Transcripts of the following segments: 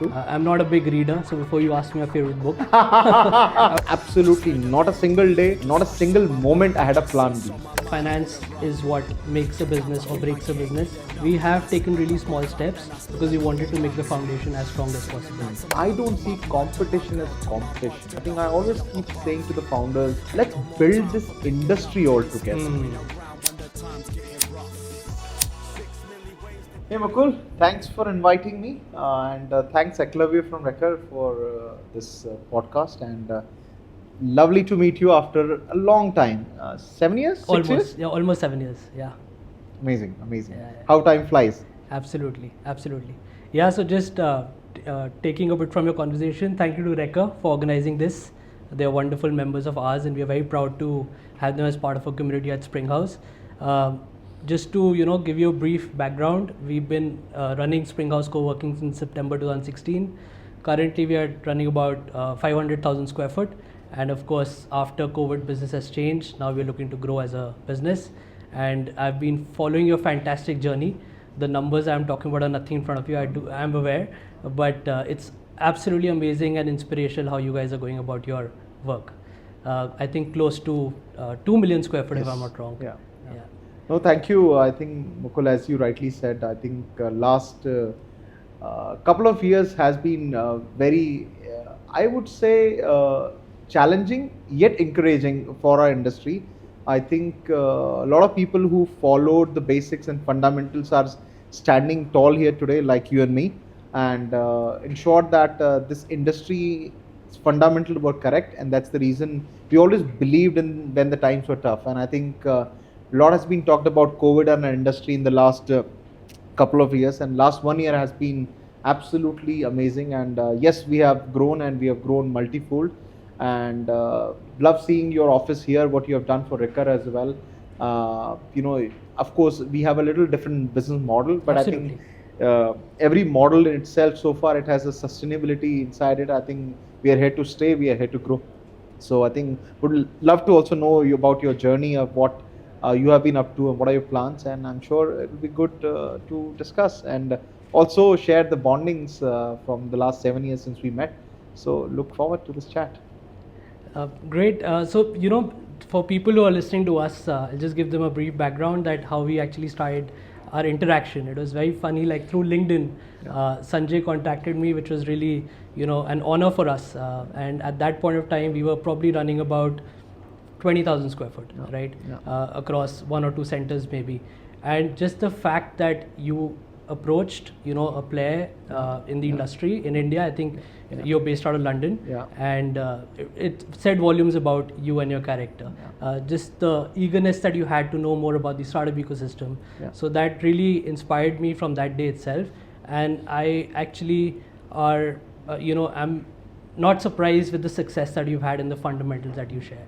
I'm not a big reader, so before you ask me my favorite book, Absolutely not a single day, not a single moment I had a plan B. finance is what makes a business or breaks a business. We have taken really small steps because we wanted to make the foundation as strong as possible. I don't see competition as competition. I think I always keep saying to the founders, let's build this industry all together. Hey Mukul, thanks for inviting me and thanks Eklavya from Recur for this podcast and lovely to meet you after a long time. 7 years? 6 years? Yeah, almost 7 years. Yeah, Amazing. Yeah. How time flies. absolutely. Yeah, so just taking a bit from your conversation, thank you to Recur for organizing this. They are wonderful members of ours, and we are very proud to have them as part of our community at Springhouse. Just to give you a brief background, we've been running Springhouse Coworking since September 2016. Currently, we are running about 500,000 square foot, and of course, after COVID, business has changed. Now we're looking to grow as a business, and I've been following your fantastic journey. The numbers I'm talking about are nothing in front of you. I'm aware, but it's absolutely amazing and inspirational how you guys are going about your work. I think close to 2 million square foot, if I'm not wrong. Yeah. No, thank you. I think Mukul, as you rightly said, I think last couple of years has been very, I would say, challenging yet encouraging for our industry. I think a lot of people who followed the basics and fundamentals are standing tall here today, like you and me, and ensured that this industry fundamentals were correct, and that's the reason we always believed in when the times were tough. And I think a lot has been talked about COVID and our industry in the last couple of years, and last 1 year has been absolutely amazing. And yes, we have grown and we have grown multifold, and love seeing your office here, what you have done for Recur as well. Of course, we have a little different business model, but Absolutely. I think every model in itself, so far, it has a sustainability inside it. I think we are here to stay, we are here to grow. So I think would love to also know about your journey of what you have been up to and what are your plans, and I'm sure it will be good to discuss and also share the bondings from the last 7 years since we met. So look forward to this chat. Great. So, for people who are listening to us, I'll just give them a brief background that how we actually started our interaction. It was very funny, like through LinkedIn, Sanjay contacted me, which was really, an honor for us. And at that point of time, we were probably running about 20,000 square foot, right? Across 1 or 2 centers maybe. And just the fact that you approached, a player in the industry in India, I think you're based out of London, and it said volumes about you and your character. Just the eagerness that you had to know more about the startup ecosystem. So that really inspired me from that day itself. And I actually are, I'm not surprised with the success that you've had in the fundamentals that you share.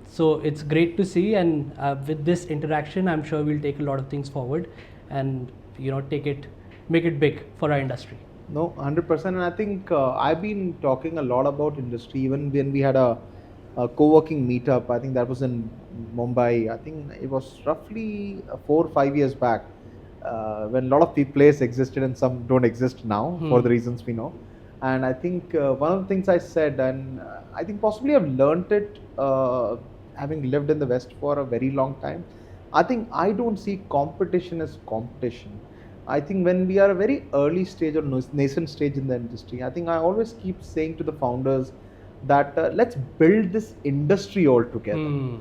So it's great to see, and with this interaction, I'm sure we'll take a lot of things forward and make it big for our industry. No, 100%. And I think I've been talking a lot about industry, even when we had a co-working meetup. I think that was in Mumbai. I think it was roughly 4 or 5 years back when a lot of places existed and some don't exist now for the reasons we know. And I think one of the things I said, and I think possibly I've learned it having lived in the West for a very long time. I think I don't see competition as competition. I think when we are a very early stage or nascent stage in the industry, I think I always keep saying to the founders that let's build this industry all together.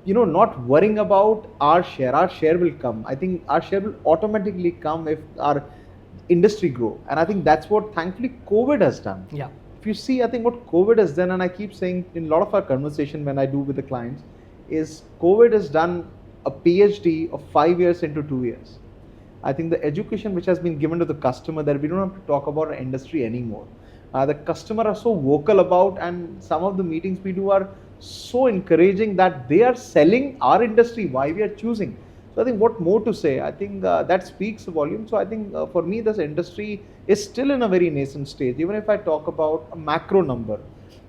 Not worrying about our share. Our share will come. I think our share will automatically come if our industry grow. And I think that's what thankfully COVID has done. Yeah. If you see, I think what COVID has done, and I keep saying in a lot of our conversation when I do with the clients, is COVID has done a PhD of 5 years into 2 years. I think the education which has been given to the customer that we don't have to talk about our industry anymore. The customer are so vocal about, and some of the meetings we do are so encouraging that they are selling our industry, why we are choosing. So I think what more to say? I think that speaks volume. So I think for me, this industry is still in a very nascent stage. Even if I talk about a macro number,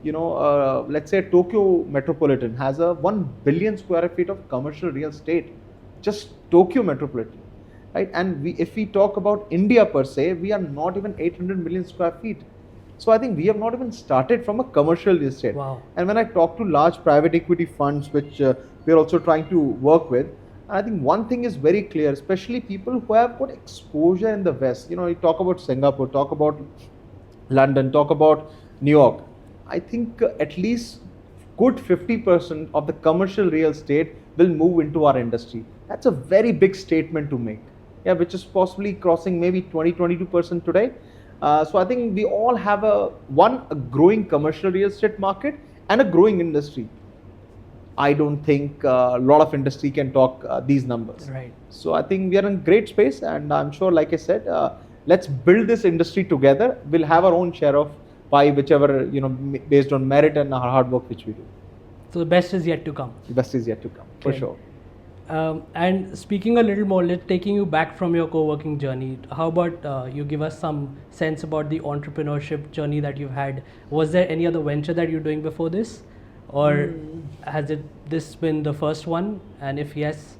let's say Tokyo Metropolitan has a 1 billion square feet of commercial real estate, just Tokyo Metropolitan. right? And if we talk about India per se, we are not even 800 million square feet. So I think we have not even started from a commercial real estate. Wow. And when I talk to large private equity funds, which we are also trying to work with, I think one thing is very clear, especially people who have got exposure in the West. You talk about Singapore, talk about London, talk about New York. I think at least good 50% of the commercial real estate will move into our industry. That's a very big statement to make, which is possibly crossing maybe 20-22% today. So I think we all have a growing commercial real estate market and a growing industry. I don't think a lot of industry can talk these numbers. Right. So I think we are in great space, and I'm sure, like I said, let's build this industry together. We'll have our own share of pie, whichever, based on merit and our hard work which we do. So the best is yet to come. The best is yet to come, for sure. And speaking a little more, taking you back from your co-working journey, how about you give us some sense about the entrepreneurship journey that you've had? Was there any other venture that you're doing before this? Or has this been the first one? And if yes,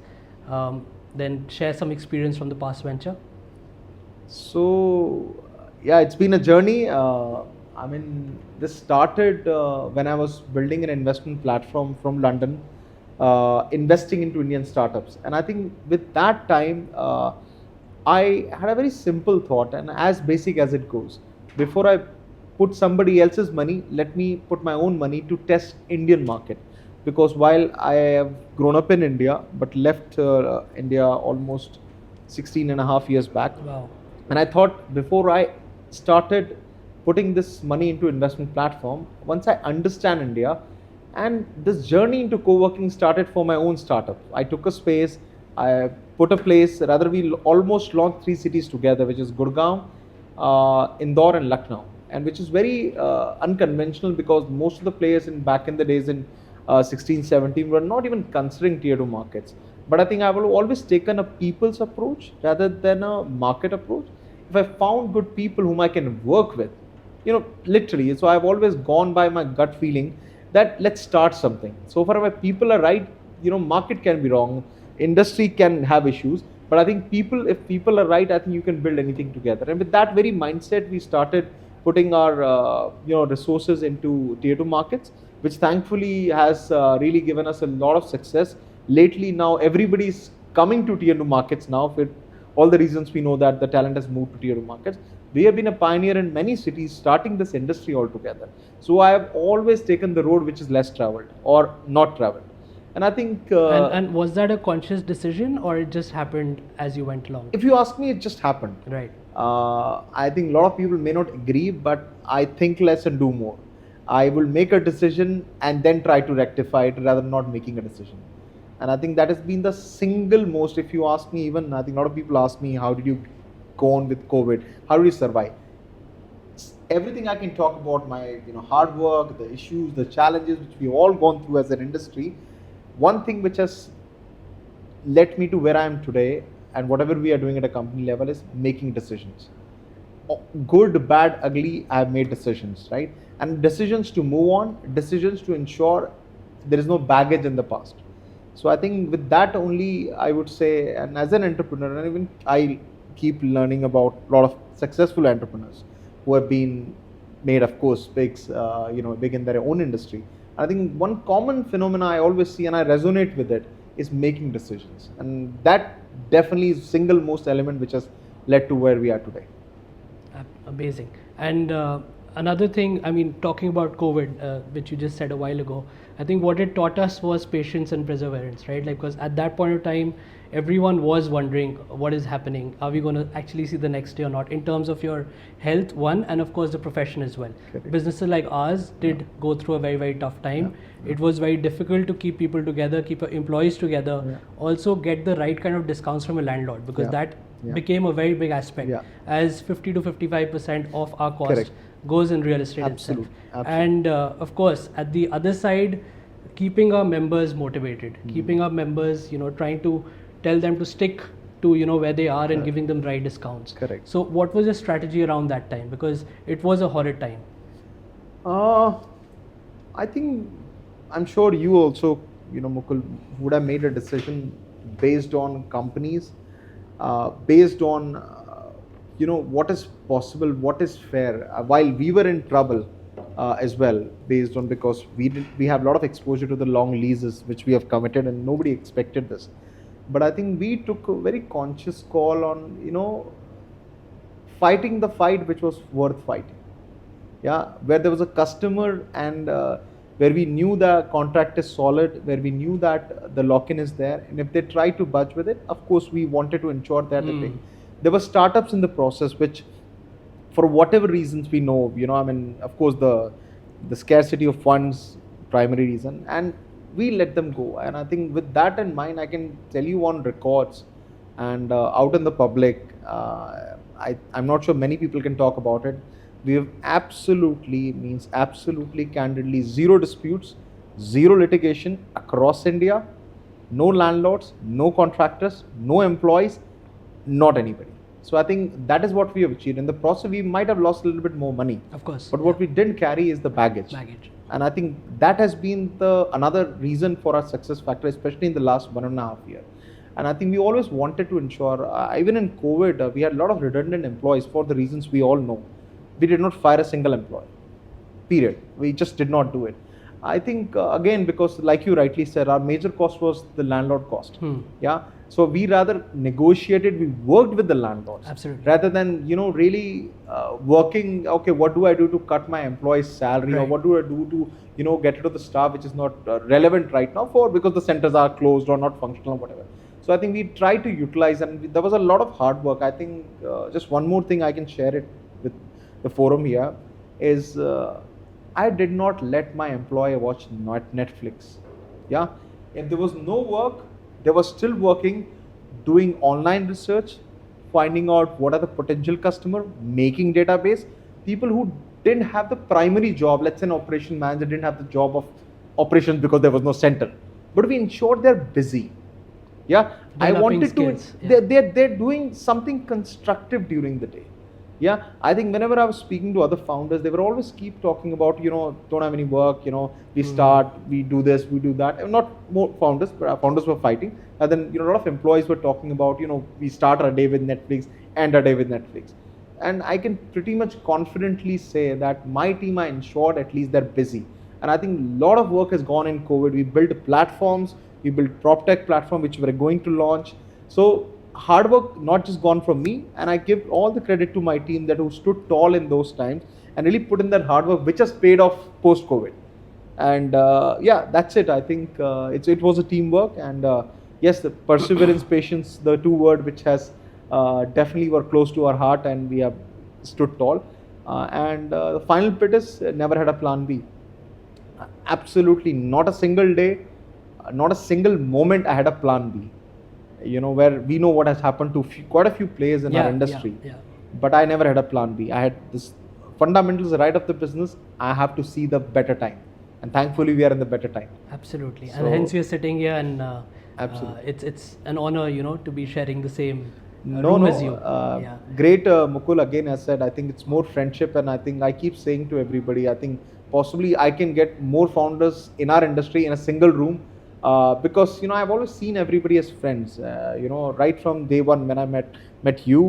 then share some experience from the past venture. So, it's been a journey. This started when I was building an investment platform from London, investing into Indian startups. And I think with that time, I had a very simple thought, and as basic as it goes. Before I put somebody else's money, let me put my own money to test Indian market. Because while I have grown up in India, but left India almost 16 and a half years back. Wow. And I thought, before I started putting this money into investment platform, once I understand India, and this journey into co-working started for my own startup. I took a space, I put a place, rather we almost launched 3 cities together, which is Gurgaon, Indore and Lucknow. And which is very unconventional, because most of the players back in the days in 16, 17 were not even considering tier 2 markets. But I think I have always taken a people's approach rather than a market approach. If I found good people whom I can work with, literally, so I've always gone by my gut feeling that let's start something. So far, if people are right, market can be wrong, industry can have issues, but I think if people are right, I think you can build anything together. And with that very mindset, we started putting our resources into tier 2 markets, which thankfully has really given us a lot of success. Lately now everybody is coming to tier 2 markets now. For all the reasons we know that the talent has moved to tier 2 markets. We have been a pioneer in many cities starting this industry altogether. So I have always taken the road which is less traveled or not traveled. And I think... and was that a conscious decision, or it just happened as you went along? If you ask me, it just happened. Right. I think a lot of people may not agree, but I think less and do more. I will make a decision and then try to rectify it rather than not making a decision. And I think that has been the single most, if you ask me, even I think a lot of people ask me, how did you go on with COVID? How did you survive? Everything I can talk about my hard work, the issues, the challenges which we've all gone through as an industry. One thing which has led me to where I am today and whatever we are doing at a company level is making decisions. Good, bad, ugly, I have made decisions, right? And decisions to move on, decisions to ensure there is no baggage in the past. So I think with that only, I would say, and as an entrepreneur, and even I keep learning about a lot of successful entrepreneurs who have been made, of course, big in their own industry. I think one common phenomena I always see, and I resonate with it, is making decisions. And that definitely is the single most element which has led to where we are today. Amazing. And another thing, talking about COVID, which you just said a while ago, I think what it taught us was patience and perseverance, right? Because at that point of time, everyone was wondering what is happening. Are we going to actually see the next day or not? In terms of your health, one, and of course the profession as well. Correct. Businesses like ours did go through a very, very tough time. Yeah. It was very difficult to keep people together, keep employees together, also get the right kind of discounts from a landlord, because that became a very big aspect, as 50 to 55% of our cost Correct. goes in real estate itself. And of course, at the other side, keeping our members motivated, keeping our members, trying to tell them to stick to, where they are and giving them right discounts. Correct. So what was your strategy around that time? Because it was a horrid time. I think, I'm sure you also, Mukul, would have made a decision based on companies based on what is possible, what is fair. While we were in trouble as well, based on because we have a lot of exposure to the long leases which we have committed, and nobody expected this. But I think we took a very conscious call on fighting the fight which was worth fighting. Yeah, where there was a customer and where we knew the contract is solid, where we knew that the lock-in is there, and if they try to budge with it, of course we wanted to ensure that there were startups in the process which, for whatever reasons we know, of course the scarcity of funds, primary reason, and we let them go. And I think with that in mind, I can tell you on records and out in the public, I'm not sure many people can talk about it. We have absolutely candidly zero disputes, zero litigation across India, no landlords, no contractors, no employees, not anybody. So I think that is what we have achieved. In the process, we might have lost a little bit more money. Of course. But what we didn't carry is the baggage. And I think that has been another reason for our success factor, especially in the last 1.5 years. And I think we always wanted to ensure, even in COVID, we had a lot of redundant employees for the reasons we all know. We did not fire a single employee, period. We just did not do it. I think, again, because like you rightly said, our major cost was the landlord cost. Yeah. So we rather negotiated, we worked with the landlords. Absolutely. Rather than, really working, okay, what do I do to cut my employee's salary, or what do I do to, get rid of the staff which is not relevant right now because the centers are closed or not functional or whatever. So I think we tried to utilize, and there was a lot of hard work. I think just one more thing I can share it with the forum here is I did not let my employee watch Netflix. Yeah. If there was no work, they were still working, doing online research, finding out what are the potential customer, making database. People who didn't have the primary job, let's say an operation manager didn't have the job of operations because there was no center. But we ensured they're busy. Yeah, I wanted skills. They're doing something constructive during the day. Yeah, I think whenever I was speaking to other founders, they were always keep talking about, don't have any work, we start, we do this, we do that. And not more founders, but our founders were fighting. And then, a lot of employees were talking about, we start our day with Netflix, end our day with Netflix. And I can pretty much confidently say that my team, I ensured at least they're busy. And I think a lot of work has gone in COVID. We built platforms, we built PropTech platform, which we're going to launch. So hard work not just gone from me, and I give all the credit to my team who stood tall in those times and really put in that hard work, which has paid off post-COVID. And that's it. I think it was a teamwork, and yes, the perseverance, patience, the two word which has definitely were close to our heart, and we have stood tall. And the final bit is never had a plan B. Absolutely not a single day, not a single moment I had a plan B. Where we know what has happened to quite a few players in our industry. But I never had a plan B. I had this fundamentals right of the business. I have to see the better time. And thankfully, we are in the better time. Absolutely. So, and hence we are sitting here, and it's an honor, to be sharing the same room as you. Great, Mukul. Again, as I said, I think it's more friendship, and I think I keep saying to everybody, I think possibly I can get more founders in our industry in a single room. Because I've always seen everybody as friends. Right from day one when I met you,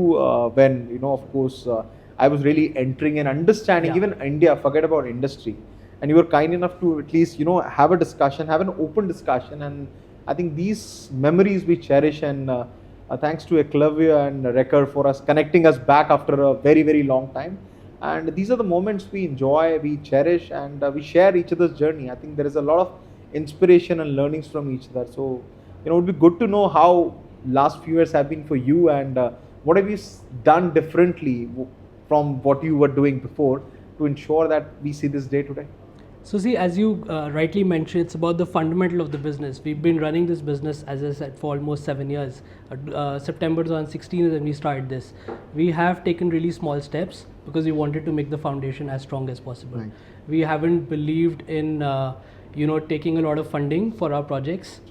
when of course I was really entering and understanding even India. Forget about industry, and you were kind enough to at least have a discussion, have an open discussion, and I think these memories we cherish. And thanks to Eklavya and Recur for us connecting us back after a very, very long time. And these are the moments we enjoy, we cherish, and we share each other's journey. I think there is a lot of inspiration and learnings from each other. So, it would be good to know how last few years have been for you, and what have you done differently from what you were doing before to ensure that we see this day today. So see, as you rightly mentioned, it's about the fundamental of the business. We've been running this business, as I said, for almost 7 years. September 2016 is when we started this. We have taken really small steps because we wanted to make the foundation as strong as possible. Right. We haven't believed in taking a lot of funding for our projects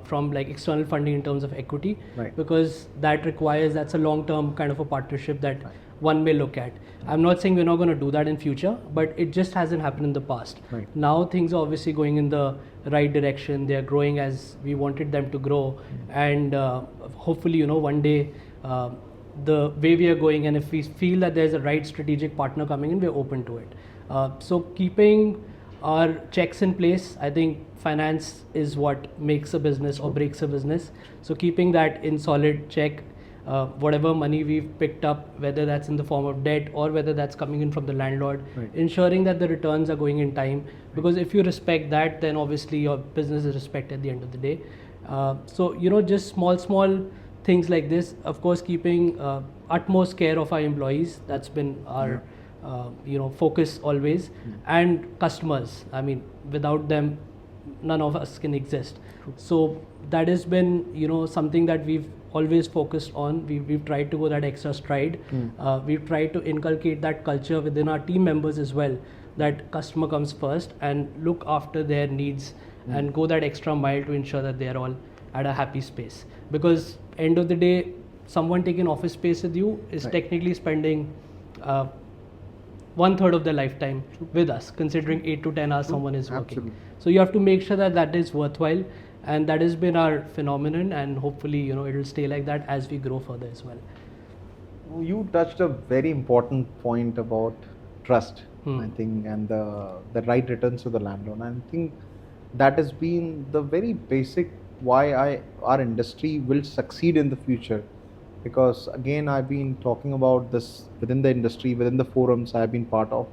from like external funding in terms of equity, because that's a long-term kind of a partnership that one may look at. I'm not saying we're not going to do that in future, but it just hasn't happened in the past. Now things are obviously going in the right direction. They are growing as we wanted them to grow, and hopefully one day the way we are going, and if we feel that there's a right strategic partner coming in, we're open to it. So keeping our checks in place, I think finance is what makes a business or breaks a business. So keeping that in solid check, whatever money we've picked up, whether that's in the form of debt or whether that's coming in from the landlord, ensuring that the returns are going in time. Because if you respect that, then obviously your business is respected at the end of the day. So just small things like this. Of course, keeping utmost care of our employees. That's been our focus always, and customers. I mean, without them, none of us can exist. So that has been something that we've always focused on. We've tried to go that extra stride. We've tried to inculcate that culture within our team members as well, that customer comes first and look after their needs and go that extra mile to ensure that they're all at a happy space. Because end of the day, someone taking office space with you is technically spending 1/3 of their lifetime with us, considering 8 to 10 hours someone is working. Absolutely. So you have to make sure that is worthwhile, and that has been our phenomenon, and hopefully it'll stay like that as we grow further as well. You touched a very important point about trust, I think, and the right returns to the landlord. And I think that has been the very basic why our industry will succeed in the future. Because again, I've been talking about this within the industry, within the forums I've been part of,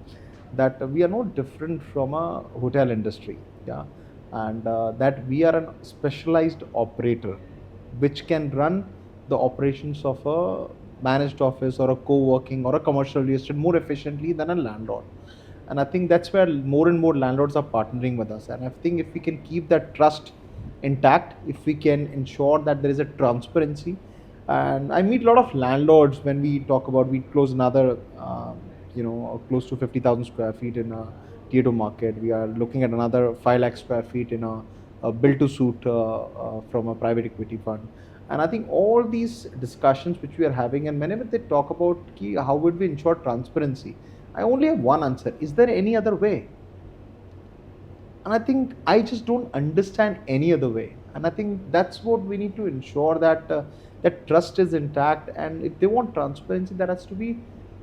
that we are no different from a hotel industry, and that we are a specialized operator which can run the operations of a managed office or a co-working or a commercial real estate more efficiently than a landlord. And I think that's where more and more landlords are partnering with us. And I think if we can keep that trust intact, if we can ensure that there is a transparency, and I meet a lot of landlords when we talk about, we close another, close to 50,000 square feet in a tier 2 market. We are looking at another 5 lakh square feet in a build to suit from a private equity fund. And I think all these discussions which we are having, and whenever they talk about how would we ensure transparency, I only have one answer: is there any other way? And I think I just don't understand any other way. And I think that's what we need to ensure, that that trust is intact. And if they want transparency, there has to be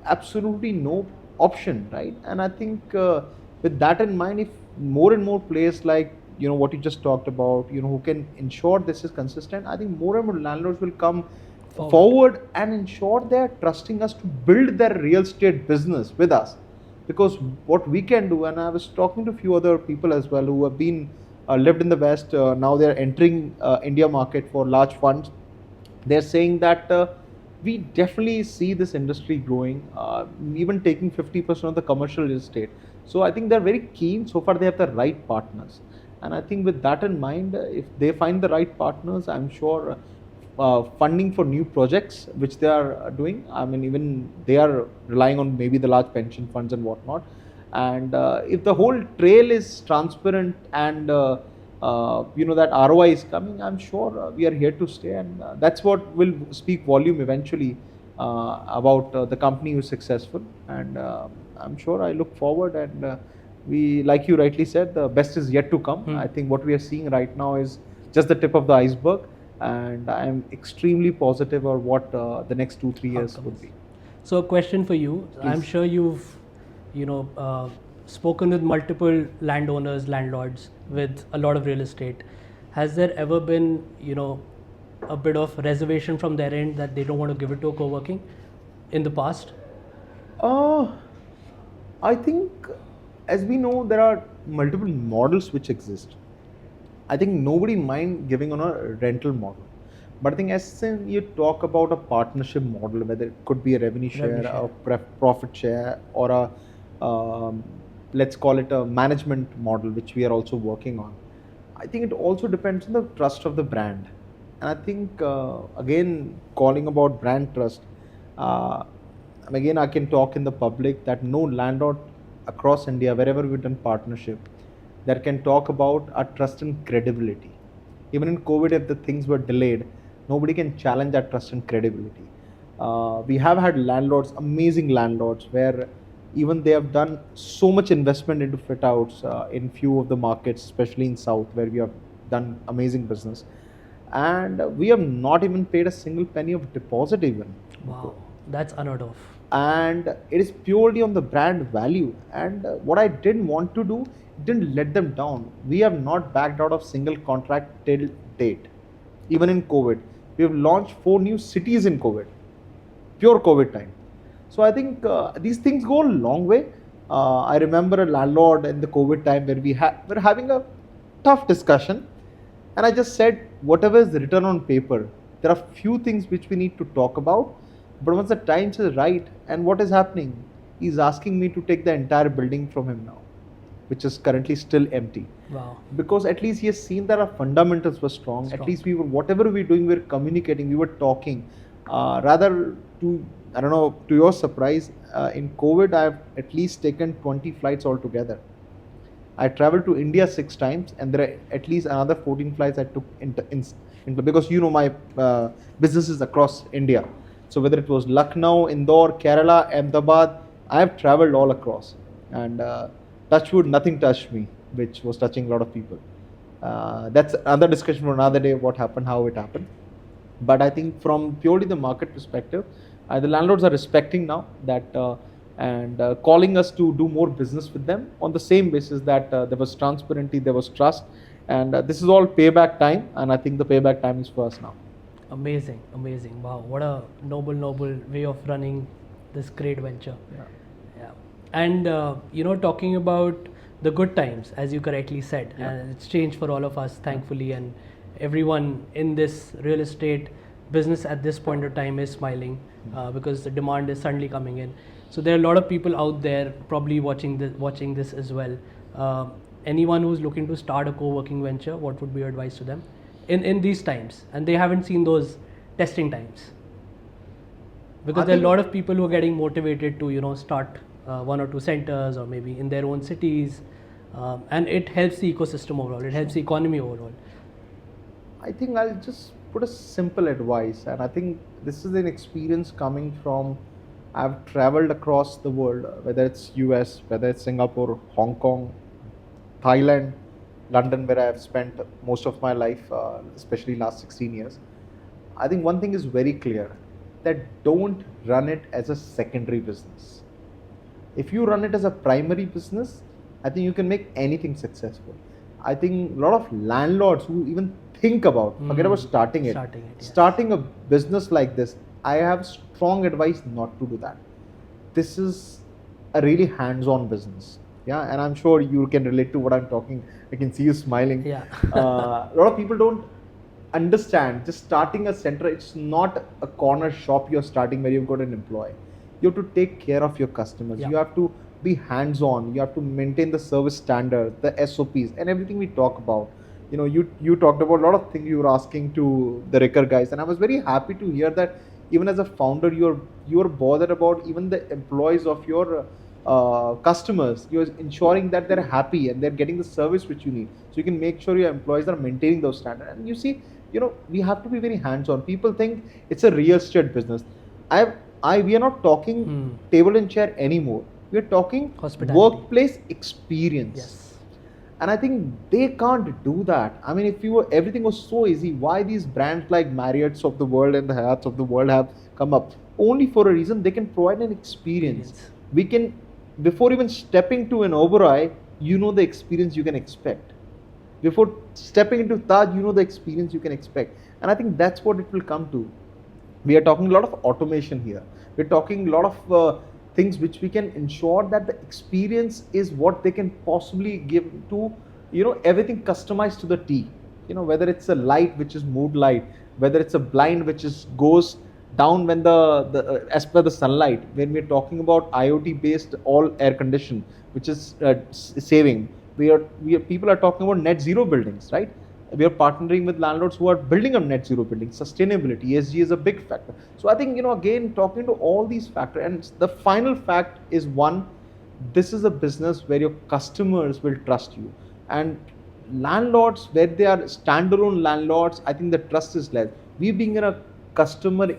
absolutely no option, right? And I think with that in mind, if more and more players like what you just talked about, who can ensure this is consistent, I think more and more landlords will come forward and ensure they're trusting us to build their real estate business with us. Because what we can do, and I was talking to a few other people as well who have been lived in the West, now they're entering India market for large funds. They're saying that we definitely see this industry growing, even taking 50% of the commercial real estate. So I think they're very keen. So far they have the right partners. And I think with that in mind, if they find the right partners, I'm sure funding for new projects which they are doing, I mean, even they are relying on maybe the large pension funds and whatnot. And if the whole trail is transparent and that ROI is coming, I'm sure we are here to stay. And that's what will speak volume eventually about the company who is successful. And I'm sure I look forward, and we, like you rightly said, the best is yet to come. I think what we are seeing right now is just the tip of the iceberg, and I am extremely positive of what the next 2-3 years would be. So a question for you. Please. I'm sure you've spoken with multiple landowners, landlords with a lot of real estate. Has there ever been a bit of reservation from their end that they don't want to give it to a co-working in the past? I think, as we know, there are multiple models which exist. I think nobody mind giving on a rental model. But I think as you talk about a partnership model, whether it could be a revenue share, a profit share, or a, let's call it a management model, which we are also working on. I think it also depends on the trust of the brand. And I think, again, calling about brand trust, again, I can talk in the public that no landlord across India, wherever we've done partnership, that can talk about our trust and credibility. Even in COVID, if the things were delayed, nobody can challenge that trust and credibility. We have had landlords, amazing landlords, where even they have done so much investment into fit outs in few of the markets, especially in South, where we have done amazing business. and we have not even paid a single penny of deposit even. Wow, that's unheard of. And it is purely on the brand value. And what I didn't want to do, didn't let them down. We have not backed out of single contract till date. Even in COVID, we have launched 4 new cities in COVID, pure COVID time. So I think these things go a long way. I remember a landlord in the COVID time where we were having a tough discussion, and I just said, whatever is written on paper, there are few things which we need to talk about. But once the time is right, and what is happening, he's asking me to take the entire building from him now, which is currently still empty. Wow. Because at least he has seen that our fundamentals were strong. At least we were, whatever we were doing, we were communicating, we were talking. Rather to, I don't know, to your surprise, in COVID, I have at least taken 20 flights altogether. I traveled to India 6 times, and there are at least another 14 flights I took because my business is across India. So whether it was Lucknow, Indore, Kerala, Ahmedabad, I have traveled all across. And touch wood, nothing touched me, which was touching a lot of people. That's another discussion for another day, what happened, how it happened. But I think from purely the market perspective, the landlords are respecting now that and calling us to do more business with them on the same basis that there was transparency, there was trust. And this is all payback time. And I think the payback time is for us now. Amazing, amazing. Wow, what a noble way of running this great venture. Yeah. And talking about the good times, as you correctly said, and it's changed for all of us, thankfully, and everyone in this real estate business at this point of time is smiling because the demand is suddenly coming in. So there are a lot of people out there probably watching this as well. Anyone who's looking to start a co-working venture, what would be your advice to them in these times? And they haven't seen those testing times, because there are a lot of people who are getting motivated to start 1 or 2 centers, or maybe in their own cities, and it helps the ecosystem overall, it helps the economy overall. I think I'll just put a simple advice, and I think this is an experience coming from, I've traveled across the world, whether it's US, whether it's Singapore, Hong Kong, Thailand, London, where I have spent most of my life, especially last 16 years. I think one thing is very clear, that don't run it as a secondary business. If you run it as a primary business, I think you can make anything successful. I think a lot of landlords who even think about, forget about starting a business like this, I have strong advice not to do that. This is a really hands-on business. Yeah, and I'm sure you can relate to what I'm talking. I can see you smiling. Yeah. A lot of people don't understand, just starting a center, it's not a corner shop you're starting where you've got an employee. You have to take care of your customers. You have to be hands-on. You have to maintain the service standard, the SOPs, and everything we talk about. You talked about a lot of things you were asking to the Recur guys, and I was very happy to hear that even as a founder, you're bothered about even the employees of your customers. You're ensuring that they're happy and they're getting the service which you need. So you can make sure your employees are maintaining those standards. And you see, we have to be very hands-on. People think it's a real estate business. We are not talking table and chair anymore. We are talking workplace experience. Yes. And I think they can't do that. I mean, everything was so easy, why these brands like Marriott's of the world and the Hyatt's of the world have come up? Only for a reason, they can provide an experience. We can, before even stepping to an Oberoi, the experience you can expect. Before stepping into Taj, the experience you can expect. And I think that's what it will come to. We are talking a lot of automation here. We're talking a lot of things which we can ensure that the experience is what they can possibly give to, everything customized to the T. Whether it's a light which is mood light, whether it's a blind which is down when as per the sunlight. When we're talking about IoT based all air condition, which is saving, people are talking about net zero buildings, right? We are partnering with landlords who are building a net zero building. Sustainability, ESG is a big factor. So I think, again, talking to all these factors, and the final fact is one, this is a business where your customers will trust you. And landlords, where they are standalone landlords, I think the trust is less. We being in a customer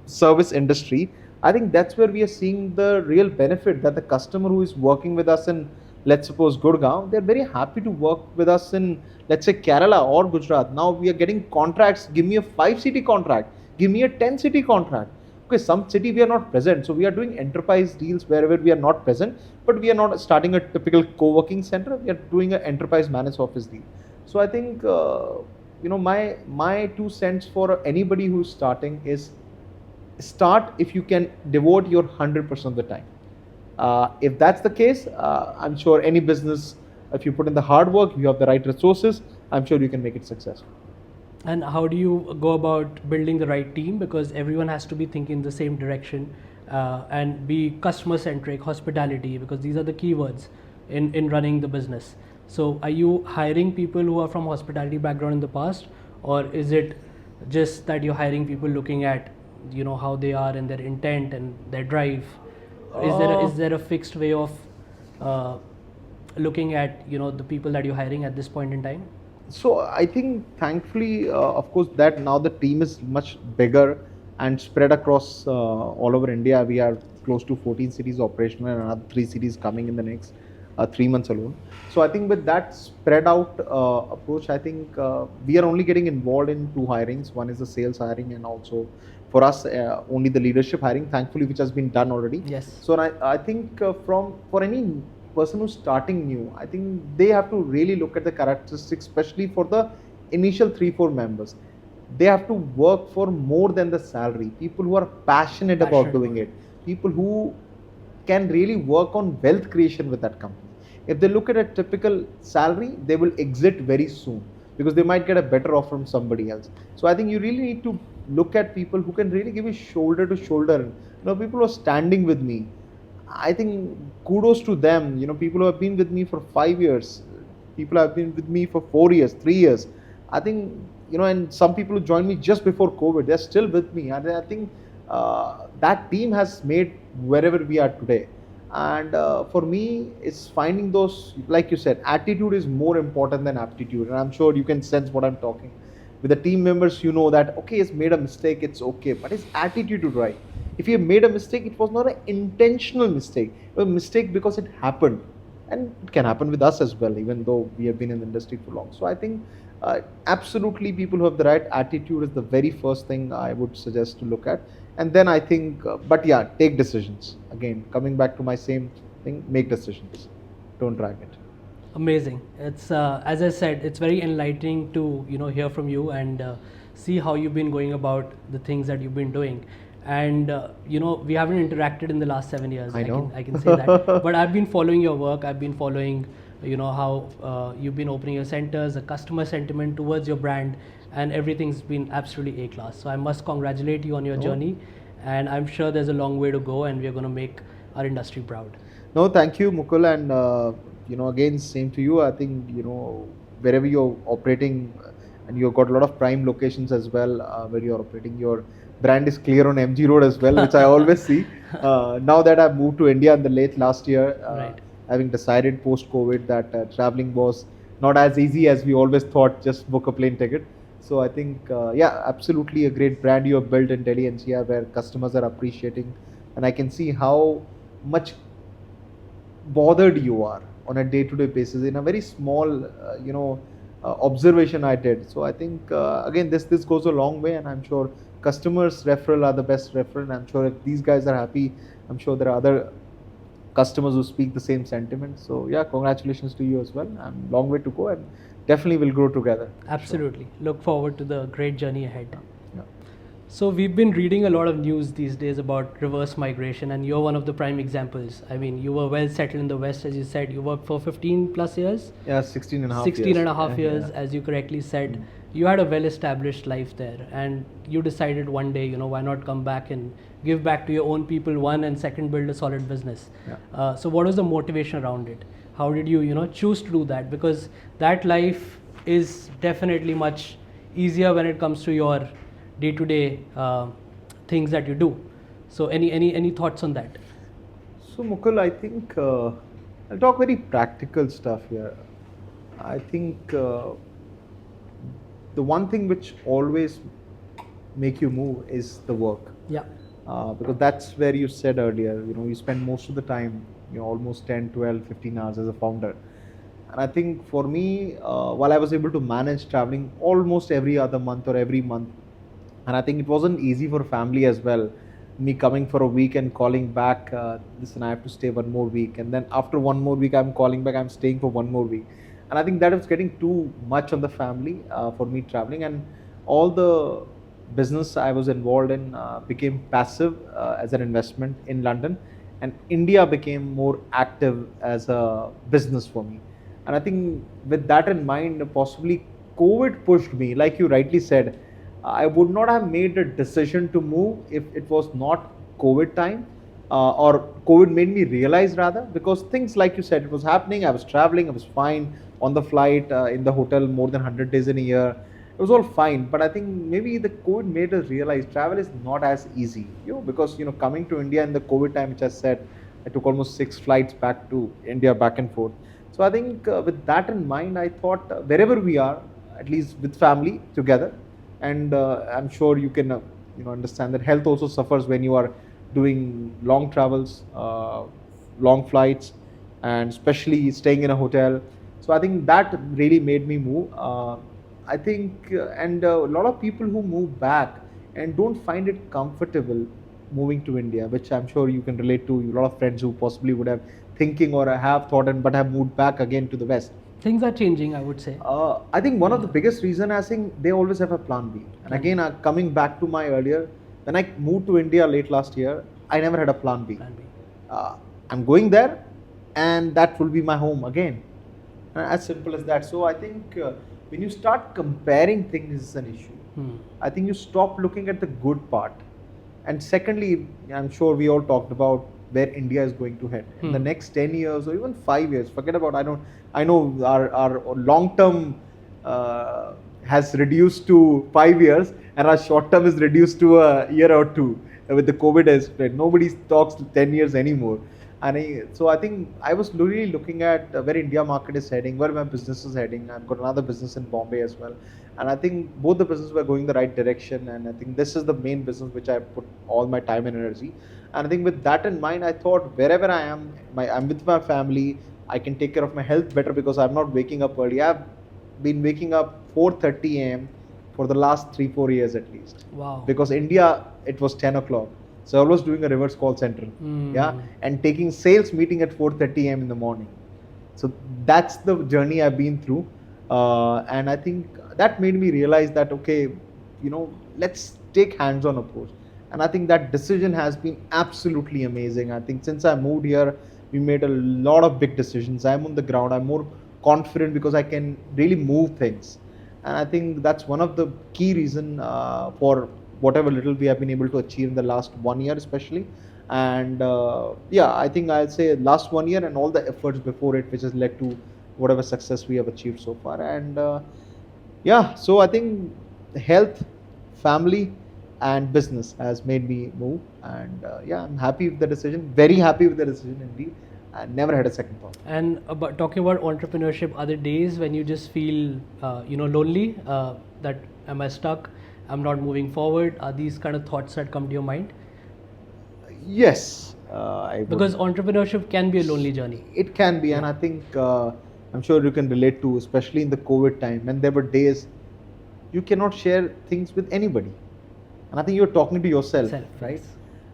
service industry, I think that's where we are seeing the real benefit, that the customer who is working with us in let's suppose Gurgaon, they're very happy to work with us in, let's say, Kerala or Gujarat. Now we are getting contracts. Give me a 5-city contract. Give me a 10-city contract. Okay, some city we are not present. So we are doing enterprise deals wherever we are not present, but we are not starting a typical co-working center. We are doing an enterprise managed office deal. So I think, my 2 cents for anybody who's starting is start if you can devote your 100% of the time. If that's the case, I'm sure any business, if you put in the hard work, you have the right resources, I'm sure you can make it successful. And how do you go about building the right team? Because everyone has to be thinking the same direction and be customer centric, hospitality, because these are the keywords in running the business. So are you hiring people who are from hospitality background in the past, or is it just that you're hiring people looking at how they are and their intent and their drive? Is there a fixed way of looking at the people that you're hiring at this point in time? So I think thankfully, of course, that now the team is much bigger and spread across all over India. We are close to 14 cities operational and another 3 cities coming in the next 3 months alone. So I think with that spread out approach, I think we are only getting involved in 2 hirings. One is the sales hiring, and also for us only the leadership hiring, thankfully, which has been done already. Yes. So I think for any person who's starting new, I think they have to really look at the characteristics, especially for the initial 3-4 members. They have to work for more than the salary. People who are passionate about doing it. People who can really work on wealth creation with that company. If they look at a typical salary, they will exit very soon because they might get a better offer from somebody else. So I think you really need to look at people who can really give you shoulder to shoulder. People who are standing with me. I think kudos to them. People who have been with me for 5 years, people have been with me for 4 years, 3 years. I think, and some people who joined me just before COVID, they're still with me. And I think that team has made wherever we are today. And for me, it's finding those, like you said, attitude is more important than aptitude. And I'm sure you can sense what I'm talking. With the team members, that, okay, he's made a mistake, it's okay. But his attitude is right. If he made a mistake, it was not an intentional mistake. It was a mistake because it happened. And it can happen with us as well, even though we have been in the industry for long. So I think absolutely people who have the right attitude is the very first thing I would suggest to look at. And then I think, take decisions. Again, coming back to my same thing, make decisions. Don't drag it. Amazing. It's as I said, it's very enlightening to hear from you and see how you've been going about the things that you've been doing. And we haven't interacted in the last 7 years. I know. I can say that. But I've been following your work. I've been following how you've been opening your centers, the customer sentiment towards your brand, and everything's been absolutely A-class. So I must congratulate you on your journey, and I'm sure there's a long way to go, and we're going to make our industry proud. No, thank you, Mukul, and again, same to you. I think wherever you're operating, and you've got a lot of prime locations as well where you're operating. Your brand is clear on MG Road as well, which I always see. Now that I've moved to India in the late last year, right. Having decided post-COVID that traveling was not as easy as we always thought, just book a plane ticket. So I think, absolutely a great brand you have built in Delhi NCR where customers are appreciating. And I can see how much bothered you are on a day-to-day basis in a very small, observation I did. So I think, again, this goes a long way, and I'm sure customers referral are the best referral. I'm sure if these guys are happy, I'm sure there are other customers who speak the same sentiment. So congratulations to you as well. Long way to go, and definitely will grow together. Absolutely. Sure. Look forward to the great journey ahead. Yeah. So we've been reading a lot of news these days about reverse migration, and you're one of the prime examples. I mean, you were well settled in the West, as you said. You worked for 15 plus years? Yeah, 16 and a half 16 years. and a half years, as you correctly said. You had a well-established life there, and you decided one day, why not come back and give back to your own people, one, and second, build a solid business. Yeah. So what was the motivation around it? How did you, choose to do that? Because that life is definitely much easier when it comes to your day-to-day things that you do. So any thoughts on that? So Mukul, I think I'll talk very practical stuff here. I think the one thing which always make you move is the work. Yeah. Because that's where you said earlier, you spend most of the time almost 10, 12, 15 hours as a founder. And I think for me, while I was able to manage traveling almost every other month or every month, and I think it wasn't easy for family as well. Me coming for a week and calling back, listen, I have to stay one more week, and then after one more week, I'm calling back, I'm staying for one more week, and I think that was getting too much on the family for me traveling, and all the business I was involved in became passive as an investment in London, and India became more active as a business for me. And I think with that in mind, possibly COVID pushed me, like you rightly said. I would not have made a decision to move if it was not COVID time, or COVID made me realize rather, because things like you said, it was happening. I was traveling, I was fine on the flight, in the hotel more than 100 days in a year. It was all fine, but I think maybe the COVID made us realize travel is not as easy, because coming to India in the COVID time, which I said, I took almost 6 flights back to India, back and forth. So I think with that in mind, I thought wherever we are, at least with family together, and I'm sure you can understand that health also suffers when you are doing long travels, long flights, and especially staying in a hotel. So I think that really made me move. I think and a lot of people who move back and don't find it comfortable moving to India, which I'm sure you can relate to. A lot of friends who possibly would have thinking or have thought and but have moved back again to the West. Things are changing, I would say. I think one of the biggest reason, I think they always have a plan B. And again, coming back to my earlier, when I moved to India late last year, I never had a plan B. I'm going there, and that will be my home again. As simple as that. So I think when you start comparing things, is an issue. I think you stop looking at the good part. And secondly, I'm sure we all talked about where India is going to head in the next 10 years or even 5 years. Forget about, I know our long term has reduced to 5 years, and our short term is reduced to a year or two with the COVID spread. Nobody talks 10 years anymore. And so I think I was really looking at where India market is heading, where my business is heading. I've got another business in Bombay as well. And I think both the businesses were going the right direction. And I think this is the main business which I put all my time and energy. And I think with that in mind, I thought wherever I am, I'm with my family, I can take care of my health better because I'm not waking up early. I've been waking up 4:30 a.m. for the last 3-4 years at least. Wow. Because India, it was 10 o'clock. So I was doing a reverse call center, and taking sales meeting at 4:30 a.m. in the morning. So that's the journey I've been through, and I think that made me realize that okay, let's take hands-on approach. And I think that decision has been absolutely amazing. I think since I moved here, we made a lot of big decisions. I'm on the ground. I'm more confident because I can really move things, and I think that's one of the key reason for whatever little we have been able to achieve in the last 1 year especially. And I think I'll say last 1 year and all the efforts before it, which has led to whatever success we have achieved so far. And so I think health, family and business has made me move. And I'm happy with the decision, very happy with the decision indeed. I never had a second thought. And talking about entrepreneurship, are there days when you just feel lonely, that am I stuck, I'm not moving forward? Are these kind of thoughts that come to your mind? Yes. Because entrepreneurship can be a lonely journey. It can be, and I think I'm sure you can relate to, especially in the COVID time, when there were days you cannot share things with anybody. And I think you're talking to yourself, right? Yes.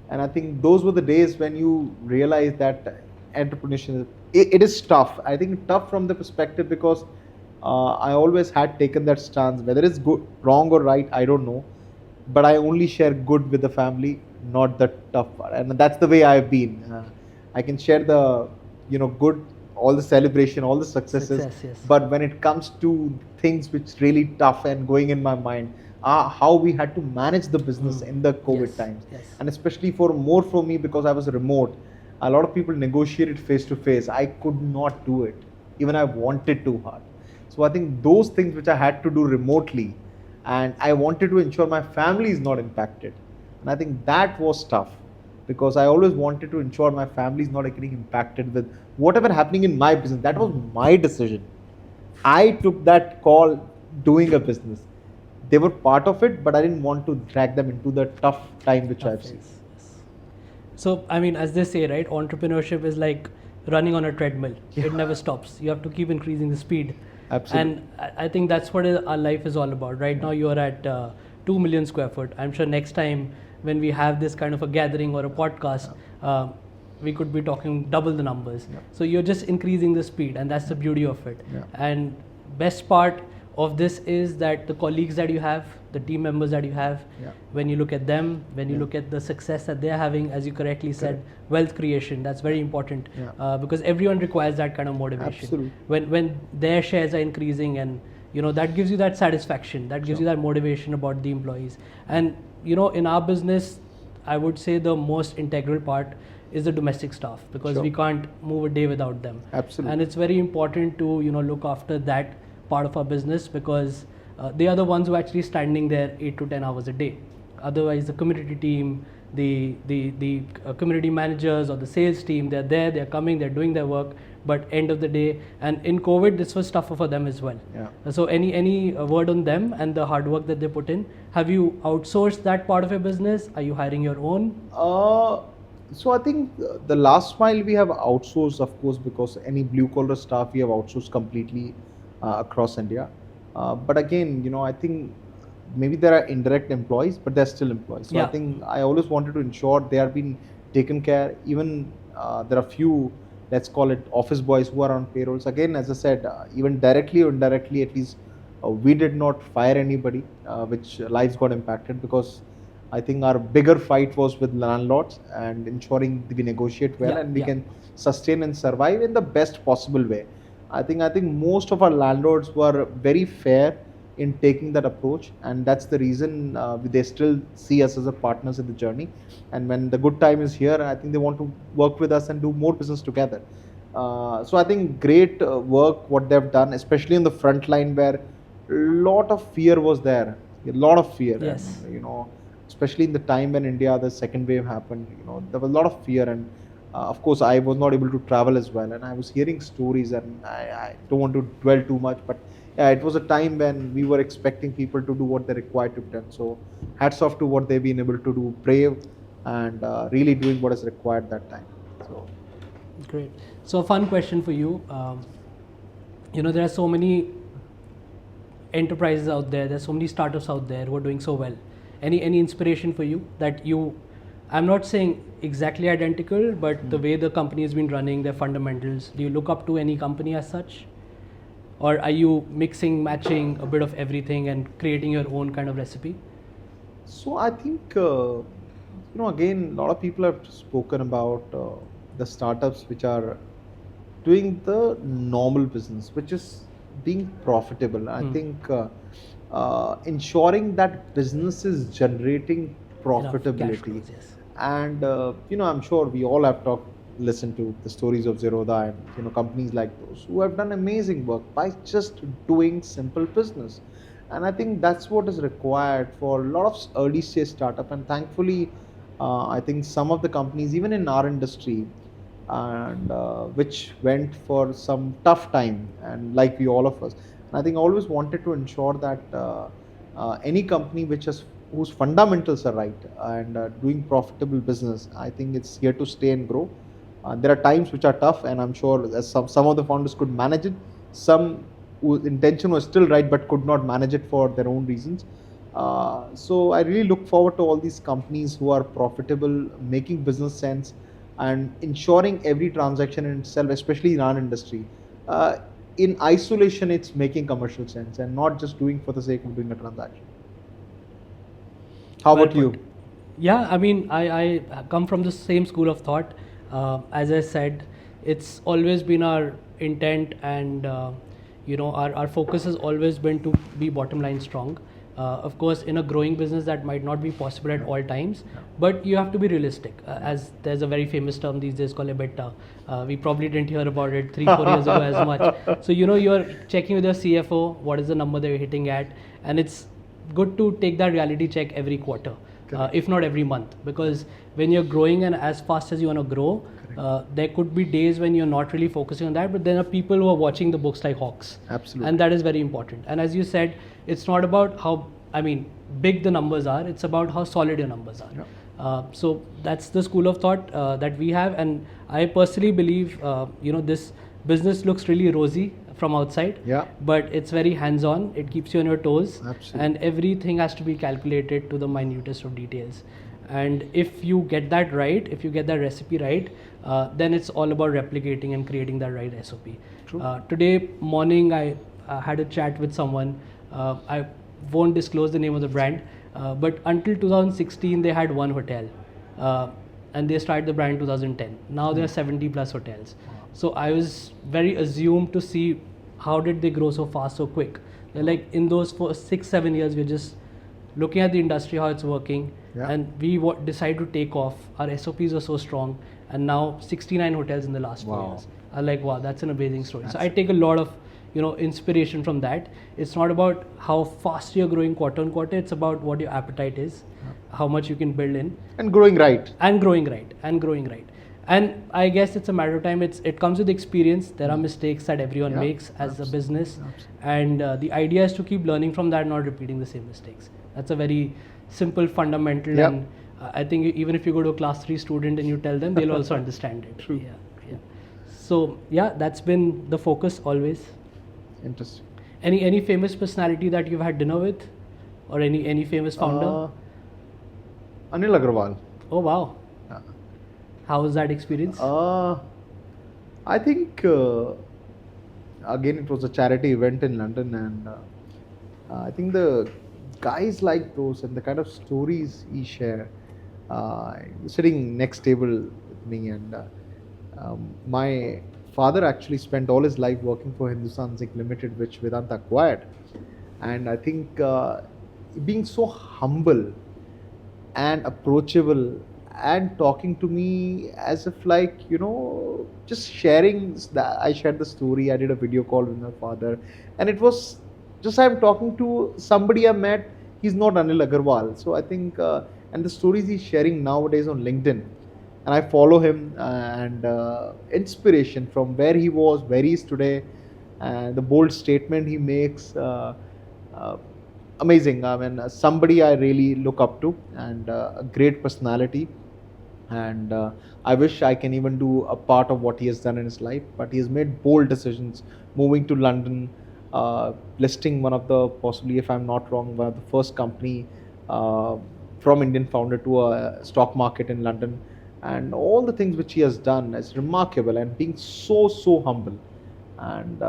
And I think those were the days when you realize that entrepreneurship, it is tough. I think tough from the perspective because I always had taken that stance, whether it's good, wrong or right, I don't know, but I only share good with the family, not the tough part. And that's the way I've been. I can share the good, all the celebration, all the successes, yes. But when it comes to things which really tough and going in my mind, how we had to manage the business in the COVID times. Yes. And especially for me, because I was remote, a lot of people negotiated face to face. I could not do it, even I wanted too hard. So I think those things which I had to do remotely, and I wanted to ensure my family is not impacted. And I think that was tough because I always wanted to ensure my family is not getting impacted with whatever happening in my business. That was my decision. I took that call doing a business. They were part of it, but I didn't want to drag them into the tough time which I've seen. So, I mean, as they say, right, entrepreneurship is like running on a treadmill. Yeah. It never stops. You have to keep increasing the speed. Absolutely. And I think that's what our life is all about. Right now you are at 2 million square foot. I'm sure next time when we have this kind of a gathering or a podcast, we could be talking double the numbers. Yeah. So you're just increasing the speed, and that's the beauty of it. Yeah. And best part of this is that the colleagues that you have, the team members that you have, Yeah. when you look at them, when you Yeah. look at the success that they're having, as you correctly said, Correct. wealth creation, that's very important. Yeah. Because everyone requires that kind of motivation. Absolutely. When their shares are increasing, and that gives you that satisfaction, that gives you Sure. that motivation about the employees. And in our business, I would say the most integral part is the domestic staff, because Sure. we can't move a day without them. Absolutely. And it's very important to look after that part of our business, because they are the ones who are actually standing there 8 to 10 hours a day. Otherwise, the community team, the community managers or the sales team, they're there, they're coming, they're doing their work, but end of the day, and in COVID, this was tougher for them as well. Yeah. So any word on them and the hard work that they put in? Have you outsourced that part of your business? Are you hiring your own? So I think the last mile we have outsourced, of course, because any blue collar staff we have outsourced completely across India. But again, I think maybe there are indirect employees, but they're still employees. So I Yeah. think I always wanted to ensure they are being taken care. Even there are few, let's call it office boys who are on payrolls. Again, as I said, even directly or indirectly, at least we did not fire anybody, which lives got impacted, because I think our bigger fight was with landlords and ensuring we negotiate well Yeah, and we yeah. can sustain and survive in the best possible way. I think most of our landlords were very fair in taking that approach, and that's the reason they still see us as a partners in the journey. And when the good time is here, I think they want to work with us and do more business together. So I think great work what they've done, especially in the front line where a lot of fear was there, a lot of fear. Yes. And, especially in the time when India the second wave happened, there was a lot of fear, and of course I was not able to travel as well, and I was hearing stories, and I don't want to dwell too much, but yeah, it was a time when we were expecting people to do what they required to be done. So hats off to what they've been able to do, brave, and really doing what is required that time. So Great. So a fun question for you. There are so many enterprises out there. There's so many startups out there who are doing so well. Any inspiration for you that you? I'm not saying exactly identical, but the way the company has been running, their fundamentals. Do you look up to any company as such, or are you mixing, matching a bit of everything and creating your own kind of recipe? So I think, again, a lot of people have spoken about the startups which are doing the normal business, which is being profitable. I think ensuring that business is generating Enough cash profitability. flows, yes. And, I'm sure we all have listened to the stories of Zerodha and, companies like those who have done amazing work by just doing simple business. And I think that's what is required for a lot of early stage startup. And thankfully, I think some of the companies, even in our industry, and which went for some tough time, and like we all of us, and I think I always wanted to ensure that any company whose fundamentals are right and doing profitable business, I think it's here to stay and grow. There are times which are tough, and I'm sure as some of the founders could manage it. Some whose intention was still right but could not manage it for their own reasons. So I really look forward to all these companies who are profitable, making business sense, and ensuring every transaction in itself, especially in our industry, in isolation, it's making commercial sense and not just doing for the sake of doing a transaction. How Well about you? put. Yeah, I mean, I come from the same school of thought. As I said, it's always been our intent, and our focus has always been to be bottom line strong. Of course, in a growing business, that might not be possible at all times, but you have to be realistic. As there's a very famous term these days called EBITDA. We probably didn't hear about it 3-4 years ago as much. So you're checking with your CFO what is the number that you're hitting at, and it's good to take that reality check every quarter, if not every month, because when you're growing and as fast as you want to grow, there could be days when you're not really focusing on that, but there are people who are watching the books like hawks. Absolutely. And that is very important. And as you said, it's not about how big the numbers are, it's about how solid your numbers are. So that's the school of thought that we have, and I personally believe this business looks really rosy from outside, Yeah. but it's very hands-on. It keeps you on your toes, Absolutely. and everything has to be calculated to the minutest of details. And if you get that right, if you get that recipe right, then it's all about replicating and creating that right SOP. True. Today morning, I had a chat with someone. I won't disclose the name of the brand, but until 2016, they had one hotel, and they started the brand in 2010. Now there are 70 plus hotels. So I was very assumed to see how did they grow so fast, so quick. They're like in those 6-7 years, we're just looking at the industry, how it's working, Yeah. and we decide to take off. Our SOPs are so strong, and now 69 hotels in the last 4 Wow. years. I'm like, wow, that's an amazing story. So I take a lot of inspiration from that. It's not about how fast you're growing quarter on quarter. It's about what your appetite is, how much you can build in, And growing right. and growing right. And I guess it's a matter of time. It comes with experience. There are mistakes that everyone Yeah, makes as a business, absolutely. and the idea is to keep learning from that, not repeating the same mistakes. That's a very simple fundamental, Yep. and I think even if you go to a class 3 student and you tell them, they'll also understand it. True. Yeah. So yeah, that's been the focus always. Interesting. Any famous personality that you've had dinner with, or any famous founder? Anil Agarwal. Oh wow, Yeah. how was that experience? I think again it was a charity event in London, and I think the guys like those and the kind of stories he shared. Sitting next table with me, and my father actually spent all his life working for Hindustan Zinc Limited, which Vedanta acquired, and I think being so humble and approachable and talking to me as if like just sharing that I shared the story. I did a video call with my father, and it was just I'm talking to somebody I met. He's not Anil Agarwal. So I think and the stories he's sharing nowadays on LinkedIn, and I follow him, and inspiration from where he was, where he is today, and the bold statement he makes. Amazing. I mean, somebody I really look up to, and a great personality. And I wish I can even do a part of what he has done in his life. But he has made bold decisions, moving to London, listing one of the, possibly if I'm not wrong, one of the first company from Indian founder to a stock market in London, and all the things which he has done is remarkable, and being so humble. And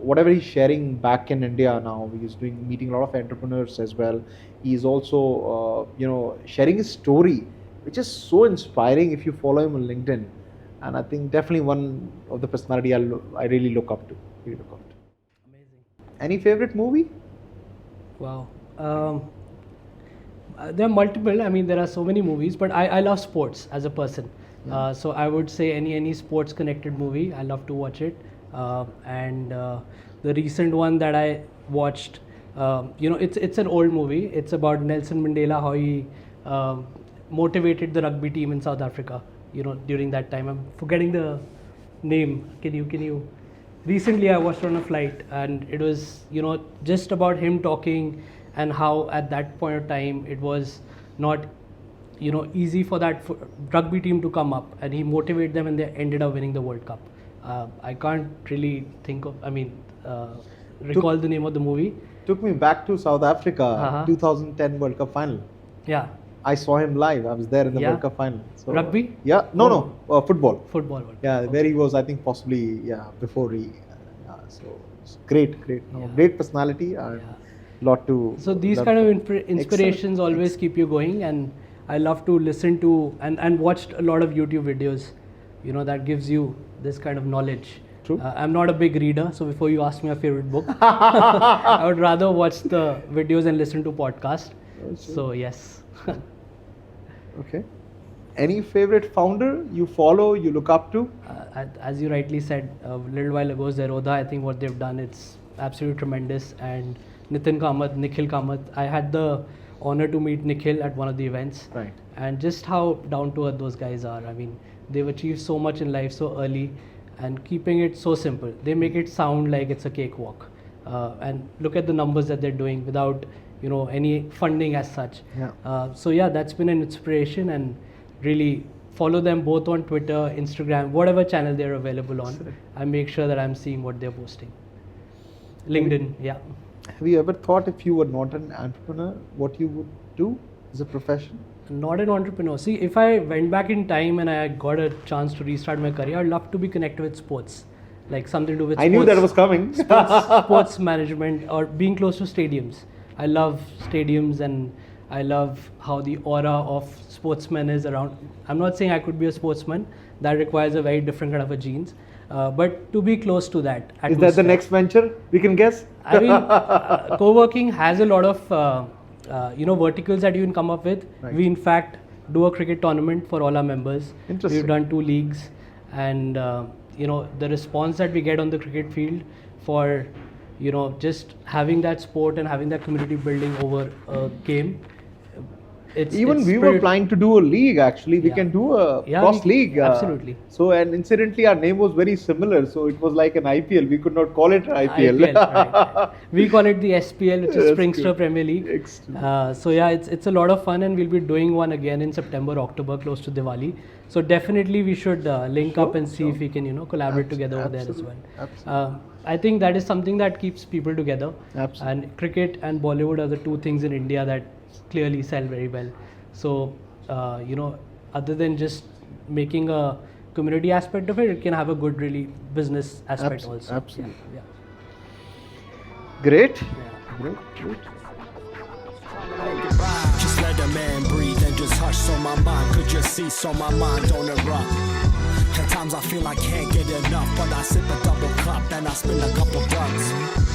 whatever he's sharing back in India now, he's meeting a lot of entrepreneurs as well. He's also sharing his story, which is so inspiring if you follow him on LinkedIn. And I think definitely one of the personality I really look up to. Amazing. Any favorite movie? Wow. There are multiple. I mean, there are so many movies, but I love sports as a person. So I would say any sports connected movie, I love to watch it. And the recent one that I watched, it's an old movie. It's about Nelson Mandela, how he motivated the rugby team in South Africa. During that time, I'm forgetting the name. Can you? Recently, I watched it on a flight, and it was just about him talking, and how at that point of time it was not easy for that rugby team to come up, and he motivated them, and they ended up winning the World Cup. I can't really recall the name of the movie. Took me back to South Africa, 2010 World Cup final. Yeah. I saw him live. I was there in the Yeah. World Cup final. So, Rugby? Yeah. No. Football. Football World Cup. Yeah, Okay. where he was, I think, possibly, before he. So it's great. Yeah. Great personality, and lot to. So these kind of inspirations always keep you going, and I love to listen to and watched a lot of YouTube videos, that gives you this kind of knowledge. True. I'm not a big reader, so before you ask me a favorite book, I would rather watch the videos and listen to podcasts. So yes. Okay. Any favorite founder you follow, you look up to? As you rightly said a little while ago, Zerodha, I think what they've done, it's absolutely tremendous. And Nikhil Kamath, I had the honor to meet Nikhil at one of the events. Right. And just how down to earth those guys are. I mean, they've achieved so much in life so early, and keeping it so simple. They make it sound like it's a cakewalk. And look at the numbers that they're doing without any funding as such. Yeah. So yeah, that's been an inspiration, and really follow them both on Twitter, Instagram, whatever channel they're available on. I make sure that I'm seeing what they're posting. LinkedIn, yeah. Have you ever thought if you were not an entrepreneur, what you would do as a profession? Not an entrepreneur. See, if I went back in time and I got a chance to restart my career, I'd love to be connected with sports, like something to do with I knew that was coming. sports management, or being close to stadiums. I love stadiums, and I love how the aura of sportsmen is around. I'm not saying I could be a sportsman. That requires a very different kind of a genes. But to be close to that atmosphere. Is that the next venture we can guess? I mean, co-working has a lot of verticals that you can come up with. Right. We in fact do a cricket tournament for all our members. Interesting. We've done 2 leagues, and the response that we get on the cricket field for just having that sport and having that community building over a game. We were planning to do a league actually. We can do a cross league. Absolutely. So, and incidentally, our name was very similar. So it was like an IPL. We could not call it an IPL. Right. We call it the SPL, which is Springster Premier League. So yeah, it's a lot of fun, and we'll be doing one again in September, October, close to Diwali. So definitely we should link up and see if we can collaborate together over there as well. Absolutely. I think that is something that keeps people together. Absolutely. And cricket and Bollywood are the 2 things in India that clearly sell very well. So other than just making a community aspect of it, it can have a good really business aspect also. Absolutely. Yeah. Great. Yeah. Great. Just let a man breathe and just hush so my mind could just see, so my mind don't erupt. At times I feel I can't get enough, but I sip a double cup and I spend a couple bucks.